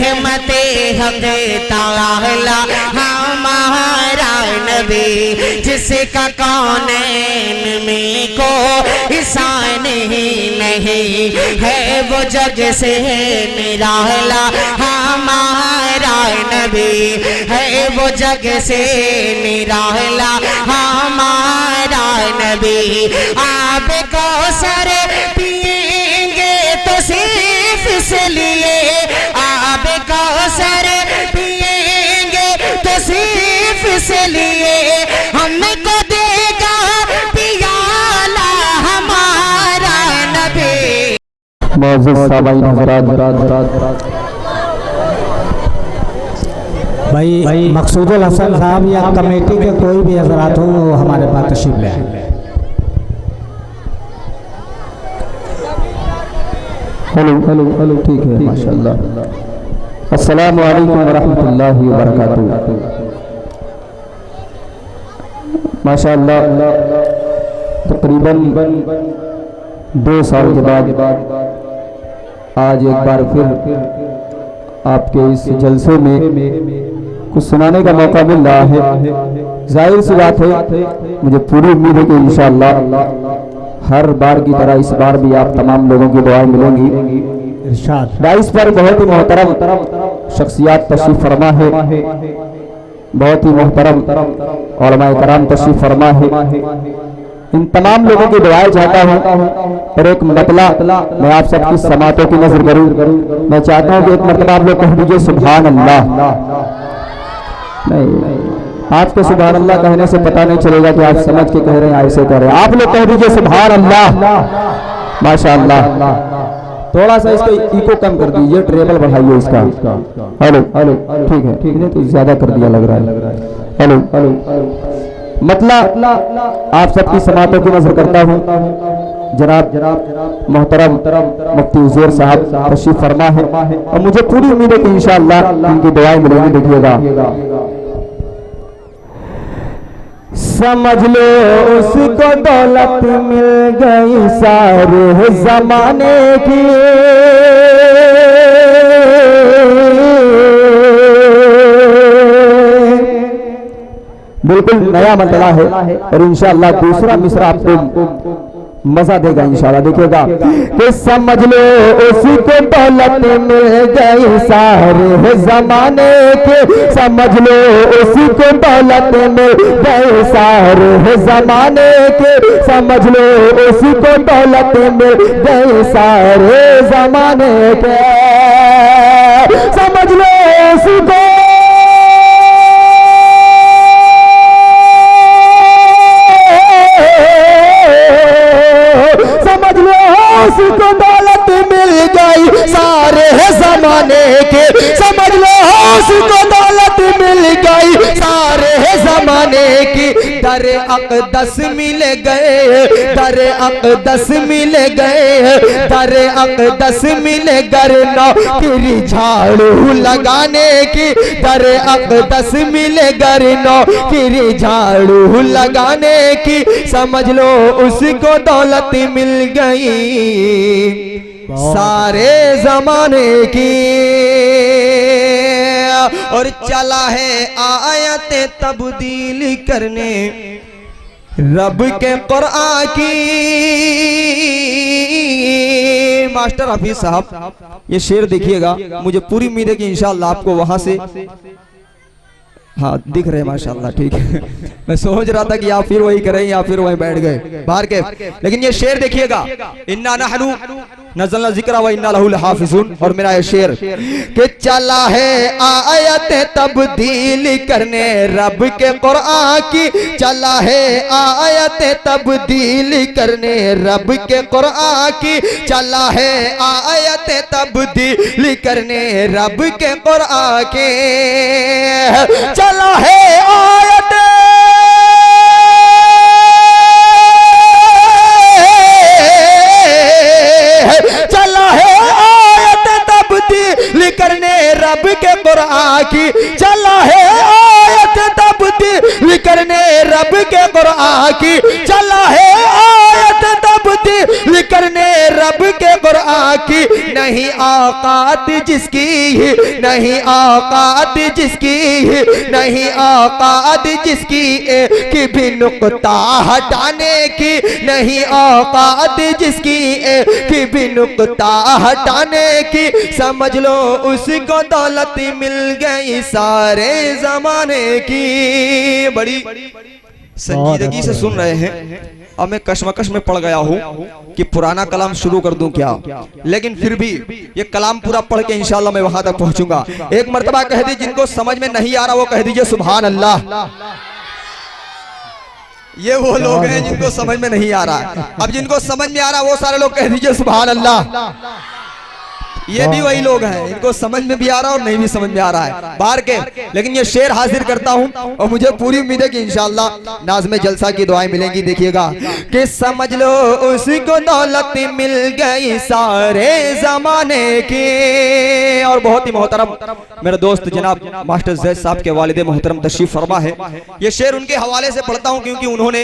रहमते हक़ ताला हमारा नबी, जिसका कौनैन में को हिसान ही नहीं है, वो जग से निराला हमारा नबी है, वो जग से निराला हमारा नबी। आप कौसर पिएंगे तो सिर्फ इसलिए, आप कौसर पिएंगे तो सिर्फ इसलिए, हमको देगा पियाला हमारा नबी। भाई मकसूदुल हसन साहब या कमेटी के कोई भी हजरात हो वो हमारे पास तशरीफ ले आए। हेलो हेलो हेलो, ठीक है माशाअल्लाह। अस्सलामु अलैकुम वरहमतुल्लाहि वबरकातुहू। माशाअल्लाह तकरीबन 2 साल के बाद आज एक बार फिर आपके इस जलसे में कुछ सुनाने का मौका मिल रहा है। जाहिर सी बात है, मुझे पूरी उम्मीद है कि इंशाअल्लाह हर बार की तरह इस बार भी आप तमाम लोगों की दुआएं मिलेंगी। इस पर बहुत ही मोहतरम शख्सियात तशरीफ फरमा है, बहुत ही मोहतरम उलमाए कराम तशरीफ फरमा है। इन तमाम लोगों की दुआएं चाहता हूँ और एक मतला मैं आप सबकी समातों की नजर करूँ। मैं चाहता हूँ कि एक मरतबा आप लोग कह दीजिए सुभान अल्लाह। नहीं, आपको सुभान अल्लाह कहने से पता नहीं चलेगा कि आप समझ के कह रहे हैं ऐसे कह रहे हैं। आप लोग कह दीजिए सुभान अल्लाह। माशाअल्लाह, थोड़ा सा इसको इको कम कर दीजिए, ट्रेबल बढ़ाइए इसका। हेलो हेलो, ठीक है, ठीक है, तो ज्यादा कर दिया लग रहा है। हेलो हेलो, मतलब आप सबकी समातों की नजर करता हूँ। जनाब मोहतरम मुफ्ती उज़ैर साहब तशरीफ फरमा है और मुझे पूरी उम्मीद है कि इंशाअल्लाह उनकी दुआएं मिलेंगी। देखिएगा, समझ लो उसको दौलत मिल गई सारे जमाने की, बिल्कुल नया मतला है और इंशाअल्लाह दूसरा मिसरा आपको मजा देगा इंशाअल्लाह। देखिएगा कि समझ लो उसी को दौलत मिल गई सारे जमाने के, समझ लो उसी को दौलत मिल गई सारे जमाने के, समझ लो उसी को दौलत मिल गई सारे जमाने के, समझ लो उसी को उसको दौलत मिल गई सारे जमाने के, समझ लो उसको दौलत मिल गई सारे जमाने की। दर अक़दस मिल गए, दर अक़दस मिल गए, दर अक़दस मिल गर नौकरी झाड़ू लगाने की, दर अक़दस मिल गर नौकरी झाड़ू लगाने की, समझ लो उसको दौलत मिल गई सारे जमाने की। और चला है आयत तब्दील करने रब के कुरान की। मास्टर हफीज साहब ये शेर देखिएगा, मुझे पूरी उम्मीद है कि इंशाअल्लाह आपको वहां से हाँ दिख रहे हैं माशाअल्लाह, ठीक है। मैं सोच रहा था कि आप फिर वही करें या फिर वहीं बैठ गए बाहर के, लेकिन ये शेर देखिएगा, इन्ना नहनु नज़लना ज़िक्रा व इन्ना लहु लहाफ़िज़ून। और मेरा ये शेर कि चला है आयत तब्दील करने रब के कुरान की, चला है आयत तब्दील करने रब के कुरान की, चला है आयत तब्दील करने रब के कुरान के, चला है आयत करने रब के कुरान की, चला है आयत तब्दील करने रब के कुरान की, चला है आयत तब्दील करने रब के कुरान की। नहीं औकात जिसकी, नहीं औकात जिसकी, नहीं औकात जिसकी एक भी नुक्ता हटाने की, नहीं औकात जिसकी एक भी नुक्ता हटाने की। समझ लो उसको दौलत मिल गई सारे जमाने की। बड़ी संजीदगी से सुन रहे हैं। अब मैं कश्मकश में पड़ गया हूँ कि पुराना कलाम शुरू कर दूं क्या, लेकिन फिर भी ये कलाम पूरा पढ़ के इंशाल्लाह मैं वहां तक पहुंचूंगा। एक मर्तबा कह दी, जिनको समझ में नहीं आ रहा वो कह दीजिए सुभान अल्लाह। ये वो लोग हैं जिनको समझ में नहीं आ रहा। अब जिनको समझ में आ रहा वो सारे लोग कह दीजिए सुभान अल्लाह। ये भी वही लोग हैं इनको समझ में भी आ रहा और नहीं भी समझ में आ रहा है बाहर के। लेकिन ये शेर हाजिर करता हूं और मुझे पूरी उम्मीद है कि इंशाअल्लाह नाज़्म जलसा की दुआएं मिलेंगी। देखिएगा कि समझ लो उसको दौलत मिल गई सारे जमाने की। और बहुत ही मोहतरम मेरे दोस्त जनाब मास्टर जैद साहब के वालिद मोहतरम तशरीफ फरमा है। ये शेर उनके हवाले से पढ़ता हूं क्योंकि उन्होंने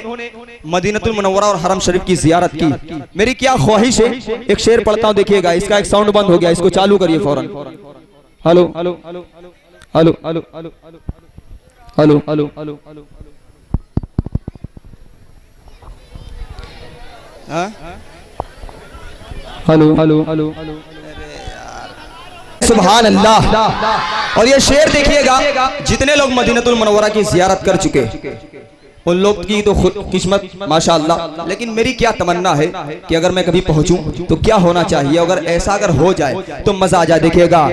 मदीनतुल मुनव्वरा और हरम शरीफ की जियारत की। मेरी क्या ख्वाहिश है, एक शेर पढ़ता हूं, देखिएगा। इसका एक साउंड बंद हो गया, इसको चालू करिए फौरन। Hello hello hello hello hello hello hello hello hello hello hello सुभान अल्लाह। और ये शेर देखिएगा, जितने लोग मदीनतुल मुनव्वरा की जियारत कर चुके उन लोग की तो खुद किस्मत माशाअल्लाह। लेकिन मेरी क्या तमन्ना है कि अगर मैं कभी पहुंचूं तो क्या होना चाहिए, अगर ऐसा अगर हो जाए तो मजा आ जाए। देखिएगा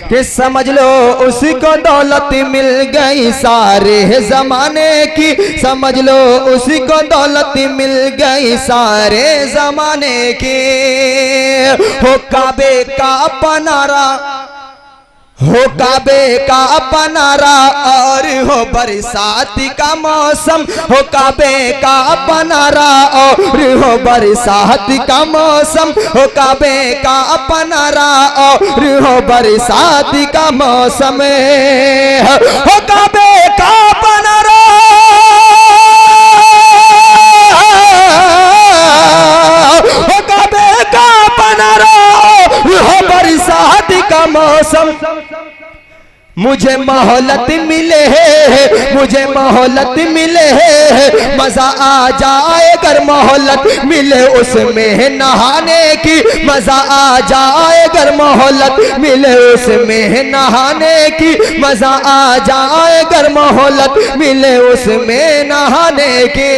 कि समझ लो उसको दौलत मिल गई सारे जमाने की, समझ लो उसको दौलत मिल गई सारे जमाने की। हो काबे का पनारा, हो काबे का पनारा और हो बरसात का मौसम, हो काबे का पनारा और हो बरसात का मौसम, हो काबे का पनारा और हो बरसात का मौसम, हो काबे का पनारा हो काबे का पनारा हो बरसात का मौसम। मुझे मोहलत मिले है, मुझे मोहलत मिले है, मजा आ जाए अगर मोहलत मिले उसमें नहाने की, मजा आ जाए अगर मोहलत मिले उसमें नहाने की, मजा आ जाए अगर मोहलत मिले उसमें नहाने की।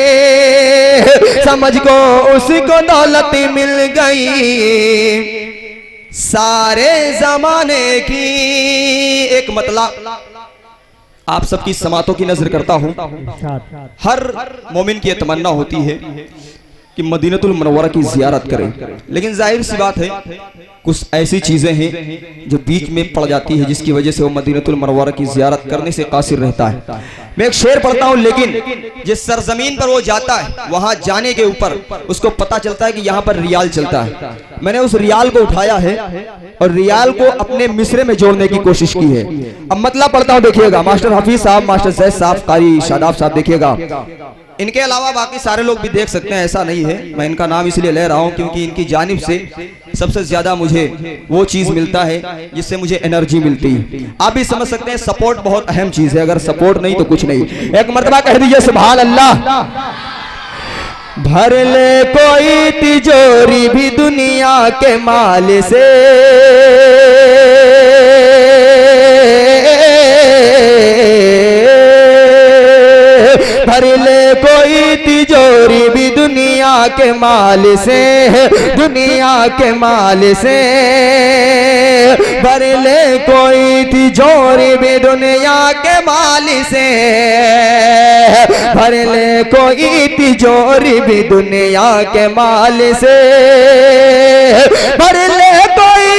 समझ को उसको दौलत मिल गई सारे जमाने की। एक मतलब आप सबकी समातों की नजर करता हूं। हर मोमिन की तमन्ना होती है कि मदीनतुल मुनव्वरा की जियारत करें, लेकिन जाहिर सी बात है कुछ ऐसी चीजें हैं जो बीच में पड़ जाती है जिसकी वजह से वो मदीनतुल मुनव्वरा की जियारत करने से कासिर रहता है। मैं एक शेर पढ़ता हूं, लेकिन जिस सरजमीन पर वो जाता है वहां जाने के ऊपर उसको पता चलता है कि यहाँ पर रियाल चलता है। मैंने उस रियाल को उठाया है और रियाल को अपने मिसरे में जोड़ने की कोशिश की है। अब मतलब पढ़ता हूं, देखिएगा। मास्टर हफीज साहब, मास्टर जैद साहब, कारी शादाब साहब, देखिएगा। इनके अलावा बाकी सारे लोग भी देख सकते हैं, ऐसा नहीं है। मैं इनका नाम इसलिए ले रहा हूं क्योंकि इनकी जानिब से सबसे ज्यादा मुझे वो चीज मिलता है जिससे मुझे एनर्जी मिलती है। आप भी समझ सकते हैं सपोर्ट बहुत अहम चीज है, अगर सपोर्ट नहीं तो कुछ नहीं। एक मर्तबा कह दीजिए सुभान अल्लाह। भर ले कोई तिजोरी भी दुनिया के माल से, भर ले कोई तिजोरी भी दुनिया के माल से, दुनिया के माल से, भर ले कोई तिजोरी भी दुनिया के माल से, भर ले कोई तिजोरी भी दुनिया के माल से, भर ले कोई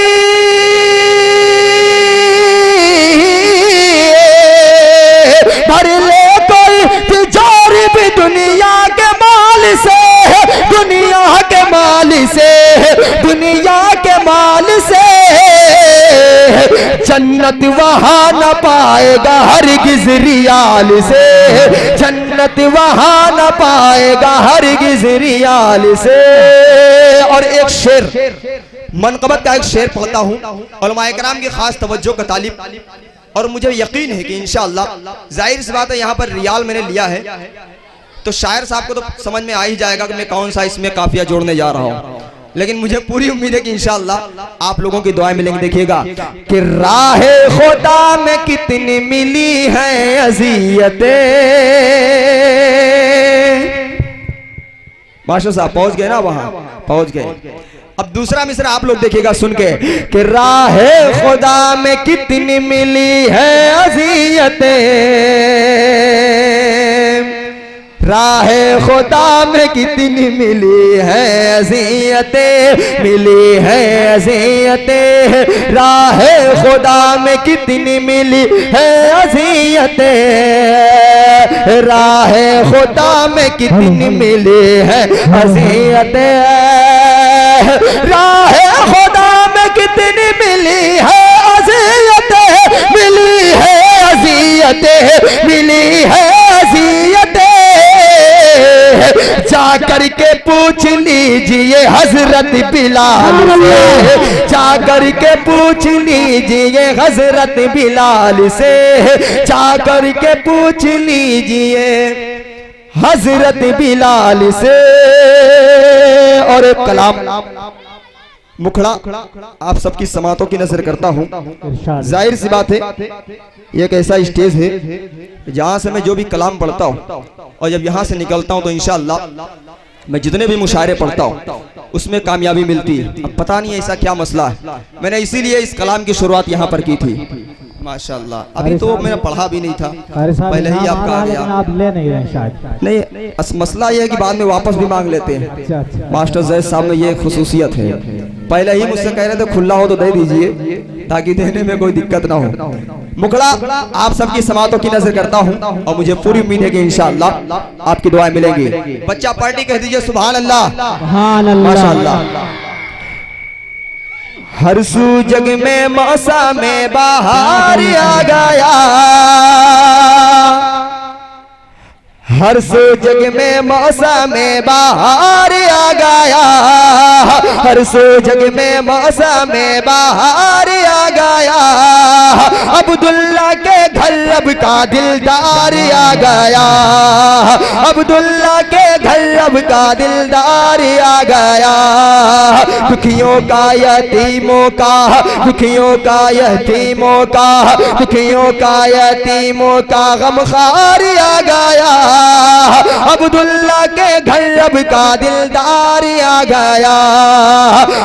भर ले कोई तिजोरी भी दुनिया के माल से, दुनिया के माल से, दुनिया के माल से। जन्नत वहां न पाएगा हरगिज़ रियाल से, जन्नत वहां न पाएगा हरगिज़ रियाल से। और एक शेर मनक़बत का एक शेर पढ़ता हूँ, उलमाए किराम की खास तवज्जो का तालिब, और मुझे यकीन है कि इंशाअल्लाह, जाहिर सी बात है यहाँ पर रियाल मैंने लिया है तो शायर साहब को तो समझ में आ ही जाएगा कि मैं कौन सा इसमें काफिया जोड़ने जा रहा हूँ, लेकिन मुझे पूरी उम्मीद है कि इंशाअल्लाह आप लोगों की दुआएं मिलेंगी। देखिएगा कि राहे खुदा में कितनी मिली है अज़ियतें। मास्टर साहब पहुंच गए ना, वहां पहुंच गए। अब दूसरा मिसरा आप लोग देखिएगा सुन के कि राहे खुदा में कितनी मिली है अज़ियतें, राहे खुदा में कितनी मिली है अज़ियतें, मिली है अज़ियतें, राहे खुदा में कितनी मिली है अज़ियतें, राहे खुदा में कितनी मिली है अज़ियतें, राहे खुदा में कितनी मिली है अज़ियतें, मिली है अज़ियतें, मिली है अज़ियतें, जा करके पूछ लीजिए हजरत बिलाल से, जा करके पूछ लीजिए हजरत बिलाल से, जा करके पूछ लीजिए हजरत बिलाल से। और एक कलाम मुखड़ा आप सबकी समातों की नजर करता हूँ। जाहिर सी बात है ये एक ऐसा स्टेज है जहाँ से मैं जो भी कलाम पढ़ता हूँ और जब यहाँ से निकलता हूँ तो इंशाअल्लाह मैं जितने भी मुशायरे पढ़ता हूँ उसमें कामयाबी मिलती है। अब पता नहीं ऐसा क्या मसला है, मैंने इसीलिए इस कलाम की शुरुआत यहाँ पर की थी। माशाअल्लाह, अभी तो मैंने पढ़ा भी नहीं था, पहले ही आपका आ गया। आप ले नहीं रहे शायद। नहीं, मसला ये है कि बाद में वापस भी मांग लेते हैं। मास्टर जैद साहब में ये खुसूसियत है, पहले ही मुझसे कह रहे थे खुला हो तो दे दीजिए ताकि देने में कोई दिक्कत ना हो। मुखड़ा आप सबकी समातों की नजर करता हूँ और मुझे पूरी उम्मीद है कि इंशाअल्लाह आपकी दुआएं मिलेंगी। बच्चा पार्टी कह दीजिए सुभान अल्लाह, माशाअल्लाह। हर सू जग में मौसम में बाहर आ गया, हर सू जग में मौसम में बाहर आ गया, हर सू जग में मौसम में बाहर आ गया, अब्दुल्ला के घर रब का दिलदार आ गया, अब्दुल्ला के घर रब का दिलदार आ गया, दुखियों का यतीमों का, दुखियों का यतीमों का, दुखियों का यतीमों का गमखार आ गया, अब्दुल्ला के घर रब का दिलदार आ गया,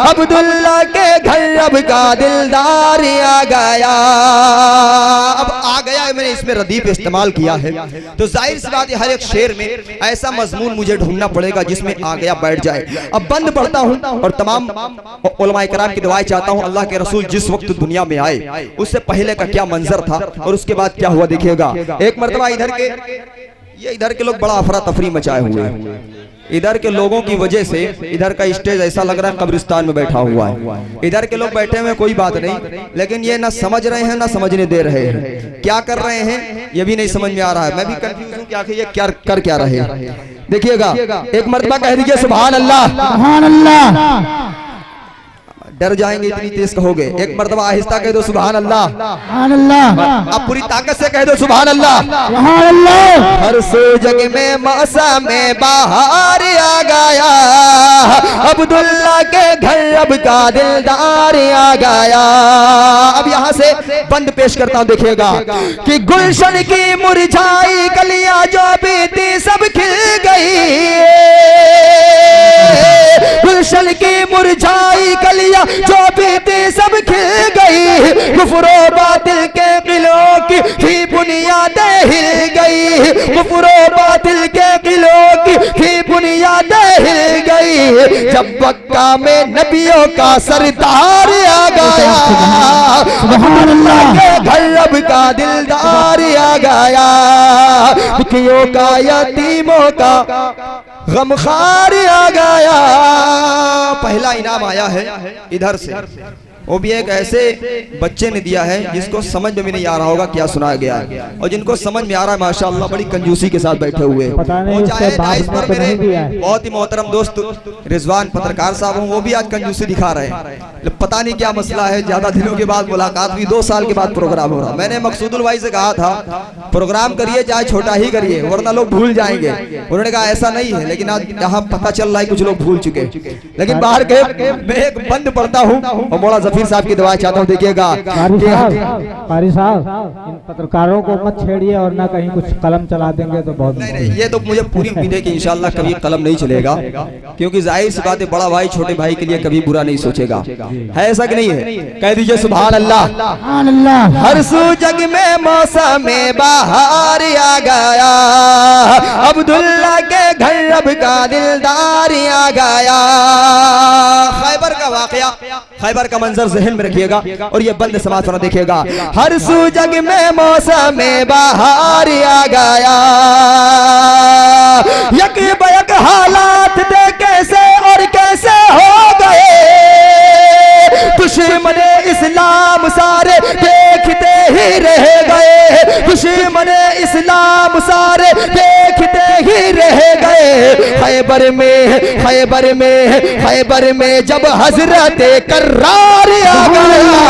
अब्दुल्ला के घर रब का दिलदार आ गया। अब आ गया मैंने इसमें रदीफ इस्तेमाल किया है तो जाहिर सी बात है हर एक शेर में ऐसा मजमून मुझे ढूंढना पड़ेगा जिसमें आ गया बैठ जाए। अब बंद पढ़ता हूँ और तमाम उलमाए किराम की दुआएं चाहता हूँ। अल्लाह के रसूल जिस वक्त दुनिया में आए उससे पहले का क्या मंजर था और उसके बाद क्या हुआ देखिएगा। एक मर्तबा इधर के लोग बड़ा अफरा तफरी मचाए हुए हैं, इधर के लोगों की वजह से इधर का स्टेज ऐसा लग रहा है कब्रिस्तान में बैठा हुआ है। इधर के लोग बैठे हुए कोई बात नहीं, लेकिन ये ना समझ रहे हैं ना समझने दे रहे हैं, क्या कर रहे हैं ये भी नहीं समझ में आ रहा है। मैं भी कंफ्यूज हूँ कि आखिर ये क्या कर क्या रहे हैं। देखिएगा एक मर्तबा कह दीजिए सुभान अल्लाह, सुभान अल्लाह। डर जाएंगे इतनी तेज कहोगे। एक मर्तबा आहिस्ता कह दो सुभान अल्लाह, सुभान अल्लाह। अब पूरी ताकत से कह दो सुभान अल्लाह, सुभान अल्लाह। हर सो जग में मौसम में बाहर आ गया, अब्दुल्ला के घर रब का दिलदार आ गया। अब यहाँ से बंद पेश करता हूँ देखिएगा कि गुलशन की मुरझाई कलियां जो बीती सब खिल गई, गुलशन की मुरझाई कलियां जो बीती सब खिल गई, कुफ्रो बातिल के किलों की थी बुनियादें हिल गई, कुफ्रो बातिल के किलों की थी बुनियादें हिल गई। जब मक्का में नबियों का सरदार आ गया, सुभान अल्लाह के घर रब का दिलदार आ गया, दुखियों का यतीमों का गमखार आ गया। पहला इनाम आया है इधर से, वो भी एक ऐसे बच्चे ने दिया है जिसको समझ में भी नहीं आ रहा होगा क्या सुनाया गया है, और जिनको समझ में आ रहा है माशाअल्लाह बड़ी कंजूसी के साथ बैठे हुए हैं। पता नहीं वो उसके चाहे बाद इस पर में तो मेरे नहीं दिया है। बहुत ही मोहतरम दोस्त रिजवान पत्रकार साहब हूँ, वो भी आज कंजूसी दिखा रहे हैं। पता नहीं क्या मसला है, ज्यादा दिनों के बाद मुलाकात हुई, 2 साल के बाद प्रोग्राम हो रहा। मैंने मकसूदुल भाई से कहा था प्रोग्राम करिए चाहे छोटा ही करिए वरना लोग भूल जाएंगे। उन्होंने कहा ऐसा नहीं है, लेकिन आज यहाँ पता चल रहा है कुछ लोग भूल चुके। लेकिन बाहर के मैं एक बंद पढ़ता हूँ और मौला जफीर साहब की दुआ चाहता हूँ, देखिएगा। कारी साहब इन पत्रकारों को मत छेड़िए और ना कहीं कुछ कलम चला देंगे तो बहुत नहीं, ये तो मुझे पूरी उम्मीद है कि इंशाल्लाह कभी कलम नहीं चलेगा, क्योंकि जाहिर सी बात है बड़ा भाई छोटे भाई के लिए कभी बुरा नहीं सोचेगा, है ऐसा कि नहीं है? कह दीजिए सुभान अल्लाह। हर सू जग में मौसम में बाहर आ गया, अब्दुल्ला के घर रब का दिलदार आ गया। खैबर का वाकया, खैबर का मंजर जहन में रखिएगा और ये बंद समाज पर देखिएगा। हर सू जग में मौसम में बाहर आ गया, यक बयक हालात दे कैसे और कैसे हो गए, दुश्मने इस्लाम सारे देखते ही रह गए, दुश्मने इस्लाम सारे देखते ही रह गए। खैबर में जब हजरत कर्रार आ गया,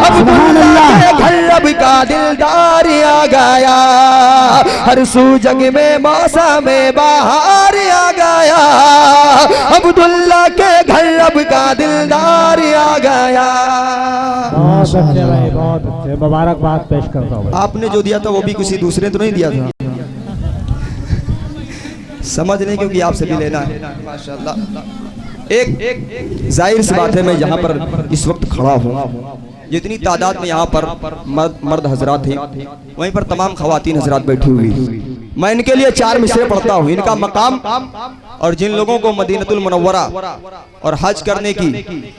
अब्दुल्ला के घर रब का दिलदार आ गया। हर सू जग में मौसम में बाहर आ गया, अब्दुल्ला के घर रब का दिलदार आ गया। बहुत अच्छे भाई, बहुत अच्छे, मुबारकबाद पेश करता हूँ। आपने जो दिया था वो भी किसी दूसरे ने तो नहीं दिया था, समझ नहीं, क्योंकि आपसे भी लेना है माशाल्लाह। एक जाहिर सी बात है, मैं जहाँ पर इस वक्त खड़ा हूँ, जितनी तादाद में यहाँ पर मर्द हजरात हैं, वहीं पर तमाम खवातीन हजरात बैठी हुई। मैं इनके लिए 4 मिसरे पढ़ता हूँ। इनका मकाम और जिन लोगों को मदीनतुल मुनव्वरा और हज करने की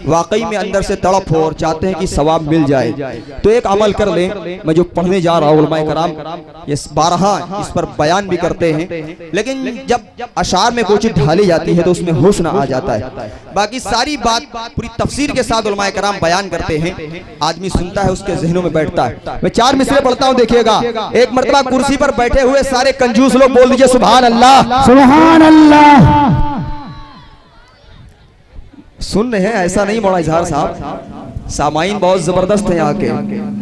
वाकई में अंदर से तड़प हो और चाहते हैं कि सवाब मिल जाए, तो एक अमल कर लें। मैं जो पढ़ने जा रहा हूँ उलमाए कराम ये 12 इस पर बयान भी करते हैं, लेकिन जब अशार में कोई चीज ढाली जाती है तो उसमें हुस्न आ जाता है। बाकी सारी बात पूरी तफसीर के साथ उलमाए कराम बयान करते हैं, आदमी सुनता है उसके जहनों में बैठता है। मैं 4 मिसरे पढ़ता हूँ, देखिएगा। एक मर्तबा कुर्सी पर बैठे हुए सारे कंजूस लोग बोल दीजिए सुभान अल्लाह। सुभान अल्लाह। सुन रहे हैं? ऐसा नहीं मौला इजहार साहब, सामाइन बहुत जबरदस्त है यहाँ के।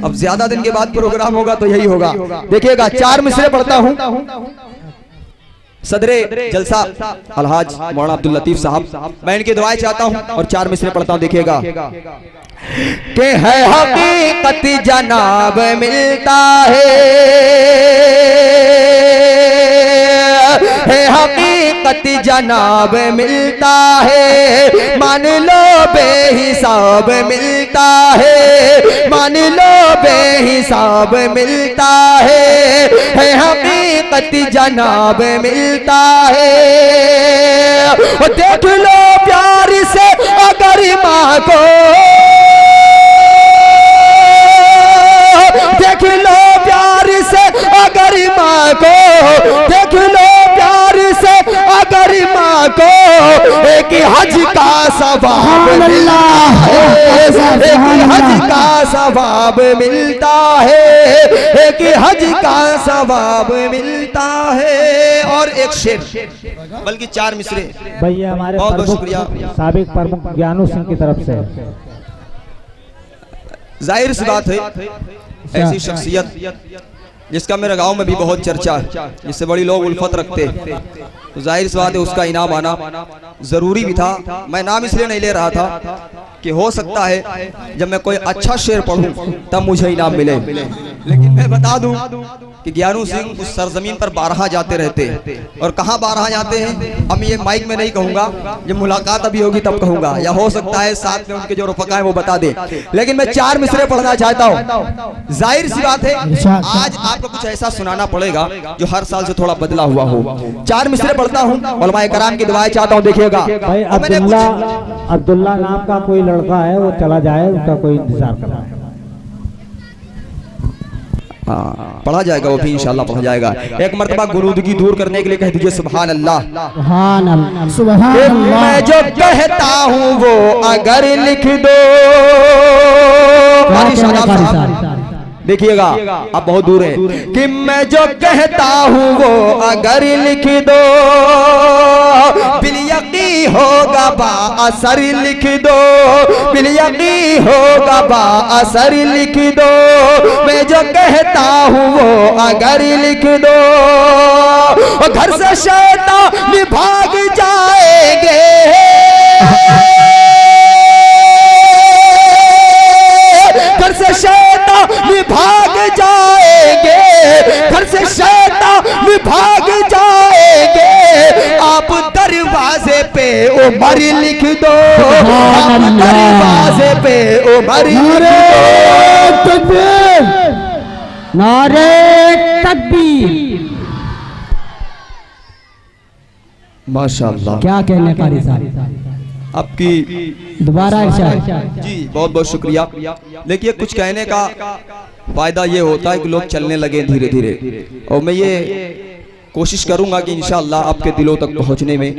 अब ज्यादा दिन के बाद प्रोग्राम होगा तो यही होगा, देखिएगा। 4 मिसरे पढ़ता हूँ। सदरे जलसा अलहाज मौलाना अब्दुल लतीफ साहब, मैं इनकी दुआएं चाहता हूँ और 4 मिसरे पढ़ता हूँ, देखिएगा। के है हकीकत जनाब मिलता है हकीकत जनाब मिलता है, मान लो बेहिसाब मिलता है, मान लो बेहिसाब मिलता है हकीकत जनाब मिलता है। देख लो प्यार से अगर माँ को, देख लो प्यार से अगर माँ को, देख लो प्यार से अगर माँ को, एक हज का सवाब मिलता है, एक हज का सवाब मिलता है, एक हज का सवाब मिलता है। और एक शेर, बल्कि 4 मिसरे। भैया हमारे बहुत बहुत शुक्रिया साबिक प्रमुख ज्ञानू सिंह की तरफ से। जाहिर सी बात है, ऐसी शख्सियत जिसका मेरे गांव में भी बहुत चर्चा है, जिससे बड़ी लोग उल्फत रखते, तो जाहिर सी बात है उसका इनाम आना जरूरी भी था। मैं नाम इसलिए नहीं ले रहा था कि हो सकता है जब मैं कोई अच्छा शेर पढ़ूं तब मुझे इनाम मिले, लेकिन मैं बता दूं कि ज्ञानू सिंह उस सरजमीन पर 12 जाते रहते हैं। और कहाँ 12 जाते हैं हम ये माइक में नहीं कहूंगा, जब मुलाकात अभी होगी तब कहूंगा, या हो सकता है साथ में उनके जो रफ़क़ा है वो बता दे। लेकिन मैं 4 मिसरे पढ़ना चाहता हूँ। जाहिर सी बात है आज आपको कुछ ऐसा सुनाना पड़ेगा जो हर साल से थोड़ा बदला हुआ हो। 4 मिसरे पढ़ता हूँ, उलमाए कराम की दुआएं चाहता हूँ, देखिएगा। भाई अब्दुल्ला नाम का कोई लड़का है, वो चला जाए, उसका कोई इंतजार कर रहा है। हाँ पढ़ा जाएगा वो भी इंशाल्लाह पढ़ा जाएगा। एक मर्तबा गुरूदगी दूर करने के लिए कह दीजिए सुभान अल्लाह। सुभान अल्लाह, सुभान अल्लाह। मैं जो कहता हूँ वो अगर लिख दो। देखिएगा आप बहुत दूर हैं कि मैं जो कहता हूँ वो अगर लिख दो, बिलयकी होगा बा असर लिख दो, बिलयकी होगा बा असर लिख दो। मैं जो कहता हूँ वो अगर लिख दो, घर से शैतान भाग जाएंगे, घर से शैतान भाग जाएंगे, घर से शैतान भाग जाएंगे। आप दरवाजे पे उमर लिख दो, आप दरवाजे पे उमर लिख दो। नारे तकबीर। माशाअल्लाह, क्या कहने कारी साहब, आपकी दोबारा इरशाद। जी बहुत बहुत शुक्रिया। देखिए कुछ कहने का फायदा ये होता है कि लोग चलने लगे धीरे धीरे, और मैं ये कोशिश करूंगा कि इंशाअल्लाह आपके दिलों तक पहुंचने में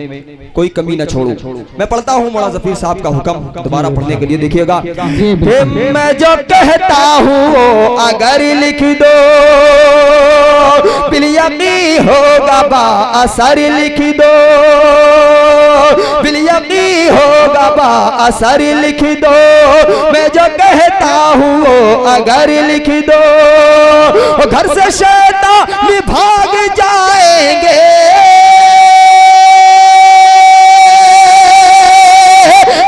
कोई कमी न छोड़ूं। मैं पढ़ता हूं मौलाना ज़फीर साहब का हुक्म दोबारा पढ़ने के लिए। देखिएगा, मैं जो कहता हूं वो अगर लिख दो, बिलयकी होगा बा असर लिख दो, बिलयकी होगा बा असर लिख दो। मैं जो कहता हूँ वो अगर लिख दो, घर से शैतान भाग जाएंगे,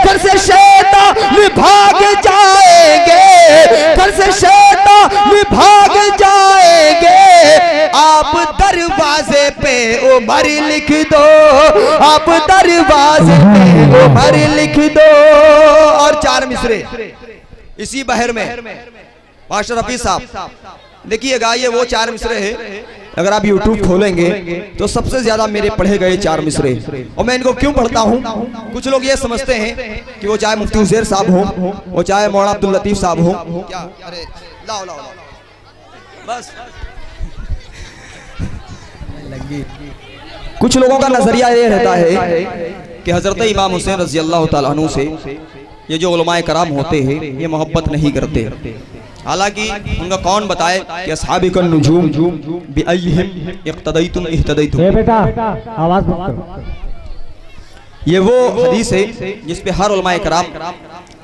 घर से शैतान भाग जाएंगे, घर से शैतान भाग जाएंगे। आप दरवाजे पे उमर लिख दो, आप दरवाजे पे उमर लिख दो। और 4 मिसरे इसी बहर में मास्टर रफी साहब देखिएगा, ये वो 4 मिसरे हैं। अगर आप YouTube खोलेंगे तो सबसे ज्यादा मेरे पढ़े गए 4 मिसरे। और मैं इनको क्यों पढ़ता हूँ, कुछ लोग ये समझते हैं कि वो चाहे मुफ्ती उज़ैर साहब हो, वो चाहे मौलाना अब्दुल लतीफ साहब हो, क्या अरे लाओ लाओ बस। कुछ लोगों का नजरिया ये रहता है कि हजरत इमाम हुसैन रज़ी अल्लाह तआला अन्हु से ये जो उलमाए कराम होते हैं ये मोहब्बत नहीं करते। हालांकि उनका कौन बताए कि अस्हाबिकन नुजूम बिअय्यिहिम इक्तदैतुम इह्तदैतुम। बेटा आवाज मत करो। ये वो हदीस है जिस पे हर उलमाए कराम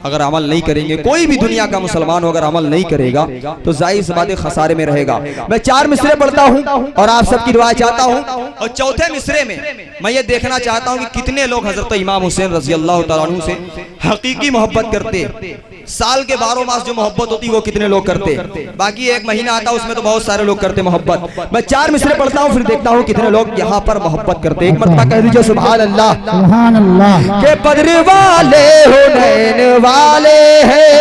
अगर अमल नहीं करेंगे, कोई भी दुनिया का मुसलमान अगर अमल नहीं करेगा तो जाहिर सी बात है खसारे में रहेगा। मैं 4 मिसरे पढ़ता हूँ और आप सबकी दुआ चाहता हूँ, और चौथे मिसरे में मैं ये देखना चाहता हूँ कि कितने लोग हजरत इमाम हुसैन रज़ी अल्लाह तआला अन्हु से हकीकी मोहब्बत करते। साल के 12 मास जो मोहब्बत होती है वो कितने लोग करते, बाकी 1 महीना आता है उसमें तो बहुत सारे लोग करते मोहब्बत। मैं 4 मिसरे पढ़ता हूँ फिर देखता हूँ कितने लोग यहाँ पर मोहब्बत करते। एक मरतबा कह दीजिए सुभान अल्लाह। सुभान अल्लाह। के बद्र वाले हुनैन वाले हैं,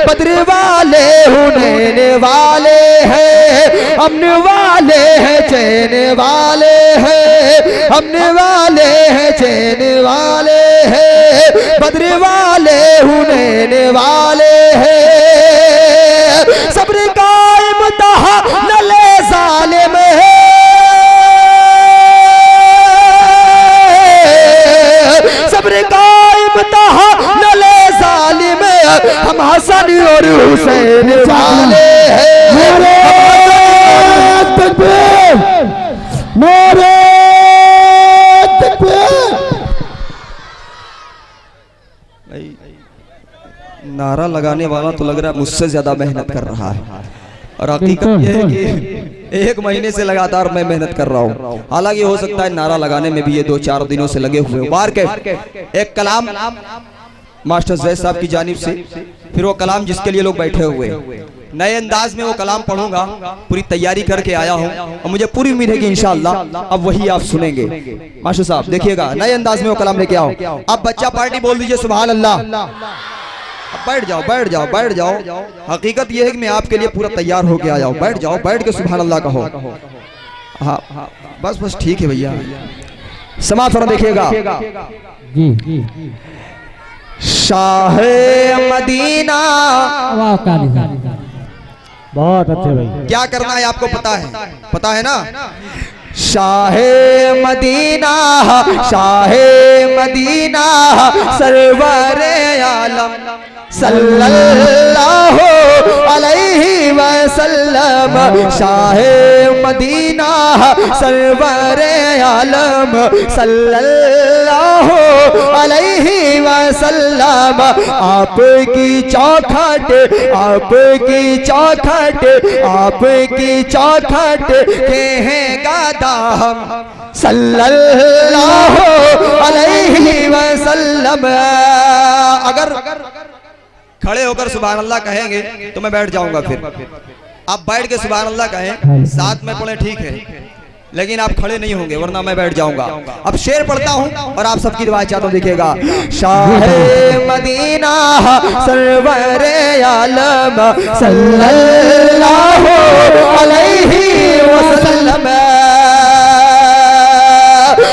बद्र वाले हुनैन वाले हैं, अमन वाले हैं चैन वाले हैं, अमन वाले हैं चैन वाले हैं, बद्र वाले हुनैन वाले हैं। सब्र का इम्तिहान ले ज़ालिम है, सब्र का इम्तिहान ले ज़ालिम है। हम हसन और हुसैन वाले हैं। नारे तकबीर। नारा लगाने वाला तो लग रहा है मुझसे ज्यादा मेहनत कर रहा है, और हकीकत ये है कि 1 महीने से लगातार मैं मेहनत कर रहा हूँ। हालांकि हो सकता है नारा लगाने में भी ये 2-4 दिनों से लगे हुए हो। बार के एक कलाम मास्टर जैद साहब की जानिब से, फिर वो कलाम जिसके लिए लोग बैठे हुए नए अंदाज में वो कलाम पढ़ूंगा, पूरी तैयारी करके आया हूँ और मुझे पूरी उम्मीद है कि इंशाअल्लाह अब वही आप सुनेंगे। मास्टर साहब देखिएगा, नए अंदाज में वो कलाम लेके आओ। अब बच्चा पार्टी बोल दीजिए सुभान अल्लाह। बैठ जाओ बैठ जाओ बैठ जाओ। हकीकत यह है कि मैं आपके लिए पूरा तैयार होके आया हूँ। बैठ जाओ, बैठ के सुभान अल्लाह कहो। हाँ बस बस ठीक है भैया, समाप्त होना देखिएगा। जी शाह मदीना बहुत अच्छे भाई। क्या करना है आपको पता है ना? Shah Medina, Shah Medina, server आलम सल्लल्लाहु अलैहि वसल्लम, शाहे मदीना, सरवर आलम सल्लल्लाहु अलैहि वसल्लम। आपकी चौखट, आपकी चौखट, आपकी चौखट के हैं गादा हम सल्लल्लाहु अलैहि वसल्लम। अगर खड़े होकर सुभान अल्लाह कहेंगे तो मैं बैठ जाऊंगा, फिर आप बैठ के सुभान अल्लाह कहें, साथ में पढ़े ठीक है, लेकिन आप खड़े नहीं होंगे वरना मैं बैठ जाऊंगा। अब शेर पढ़ता हूं और आप सबकी दुआ चाहता हूं, देखिएगा। शाहे मदीना, सरवर आलम सल्लल्लाहु अलैहि वसल्लम।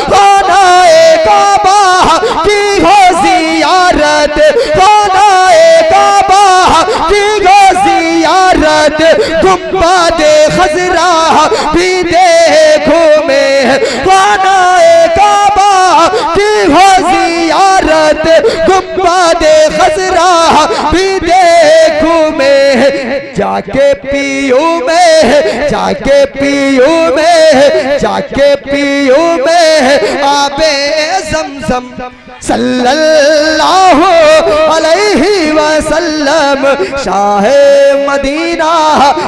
खानाए काबा की हो जियारत, खानाए काबा की हो जियारत, गुंबद खजरा भी देखो मैं। खानाए काबा की हो जियारत, गुंबद खजरा भी देखूं मैं। जाके पीऊ में, जाके पीऊ में, जाके पीऊ में आबे ज़मज़म सल्लल्लाहु अलैहि वसल्लम। शाहे मदीना,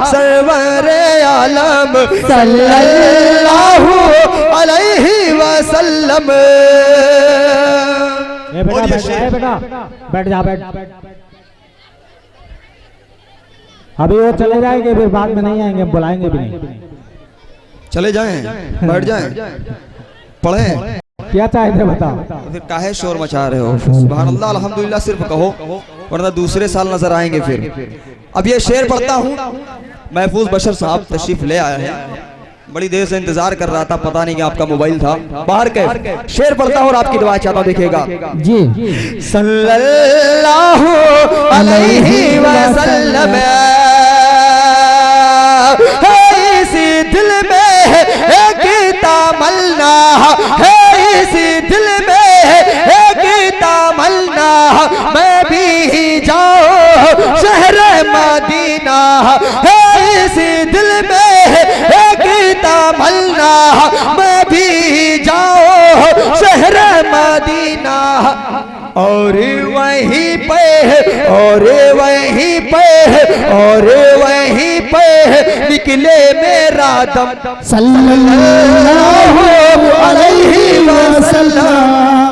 सरवर आलम सल्लल्लाहु अलैहि वसल्लम। बेटा बैठ जा, बैठ। अभी वो चले जाएंगे, फिर बाद में नहीं आएंगे, बुलाएंगे भी नहीं। चले जाएं, बैठ जाएं, पढ़ें। क्या चाहते बताओ? फिर काहे शोर मचा रहे हो? सुभान अल्लाह अल्हम्दुलिल्लाह सिर्फ कहो, वरना दूसरे साल नजर आएंगे फिर। अब ये शेर पढ़ता हूँ, महफूज बशर साहब तशरीफ ले आया है, बड़ी देर से इंतजार कर रहा था, पता नहीं कि आपका मोबाइल था बाहर। के शेर पढ़ता हूँ और आपकी दुआ चाहता हूँ, देखिएगा जी। सल्लल्लाहु अलैहि वसल्लम। इसी दिल में एक तमन्ना है, इसी दिल में एक तमन्ना, मैं भी जाऊं शहर मदीना है। इसी दिल में एक तमन्ना, मैं भी जाऊं शहर मदीना। और वहीं पे, और वहीं पे, और वहीं पे निकले मेरा दम सल्लल्लाहु अलैहि वसल्लम।